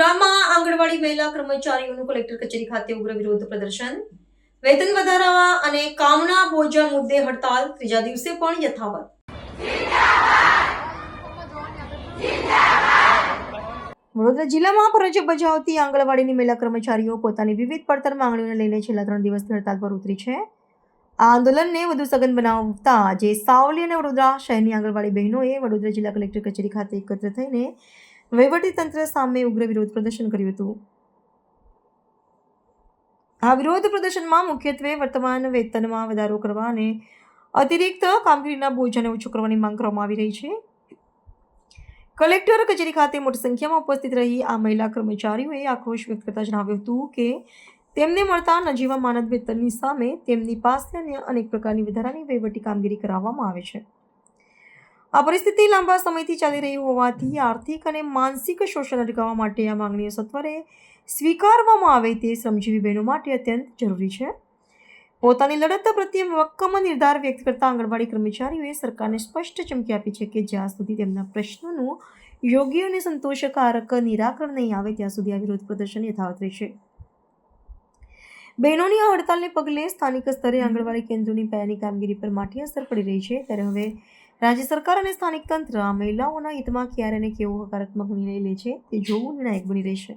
વડોદરામાં આંગણવાડી મહિલા કર્મચારીઓનું કલેક્ટર કચેરી ખાતે ઉગ્ર વિરોધ પ્રદર્શન, વેતન વધારવા અને કામના બોજા મુદ્દે હડતાલ ત્રીજા દિવસે પણ યથાવત. વડોદરા જિલ્લામાં ફરજ બજાવતી આંગણવાડીની મહિલા કર્મચારીઓ પોતાની વિવિધ પડતર માંગણીઓને લઈને છેલ્લા 3 દિવસથી હડતાલ પર ઉતરી છે. આ આંદોલનને વધુ સઘન બનાવતા જે સાવલી અને વડોદરા શહેરની આંગણવાડી બહેનોએ વડોદરા જિલ્લા કલેક્ટર કચેરી ખાતે એકત્ર થઈને વહીવટીતંત્ર સામે ઉગ્ર વિરોધ પ્રદર્શન કર્યું હતું. આ વિરોધ પ્રદર્શનમાં મુખ્યત્વે વર્તમાન વેતનમાં વધારો કરવા અને અતિરિક્ત કામગીરીના બોજાને ઓછો કરવાની માંગ કરવામાં આવી રહી છે. કલેક્ટર કચેરી ખાતે મોટી સંખ્યામાં ઉપસ્થિત રહી આ મહિલા કર્મચારીઓએ આક્રોશ વ્યક્ત કરતા જણાવ્યું હતું કે તેમને મળતા નજીવા માનદ વેતનની સામે તેમની પાસે અન્ય અનેક પ્રકારની વધારાની વહીવટી કામગીરી કરાવવામાં આવે છે. આ પરિસ્થિતિ લાંબા સમયથી ચાલી રહી હોવાથી આર્થિક અને માનસિક શોષણ અટકાવવા માટે આ માંગણીઓ સત્વરે સ્વીકારવામાં આવે તે શ્રમજીવી બહેનો માટે અત્યંત જરૂરી છે. પોતાની લડત પ્રત્યે મક્કમ નિર્ધાર વ્યક્ત કરતા આંગણવાડી કર્મચારીઓએ સરકારને સ્પષ્ટ ચીમકી આપી છે કે જ્યાં સુધી તેમના પ્રશ્નોનું યોગ્ય અને સંતોષકારક નિરાકરણ નહીં આવે ત્યાં સુધી આ વિરોધ પ્રદર્શન યથાવત રહેશે. બહેનોની આ હડતાલને પગલે સ્થાનિક સ્તરે આંગણવાડી કેન્દ્રોની પાયાની કામગીરી પર માઠી અસર પડી રહી છે. ત્યારે હવે રાજ્ય સરકાર અને સ્થાનિક તંત્ર આ મહિલાઓના હિતમાં ક્યારે અને કેવો હકારાત્મક નિર્ણય લે છે તે જોવું નિર્ણાયક બની રહેશે.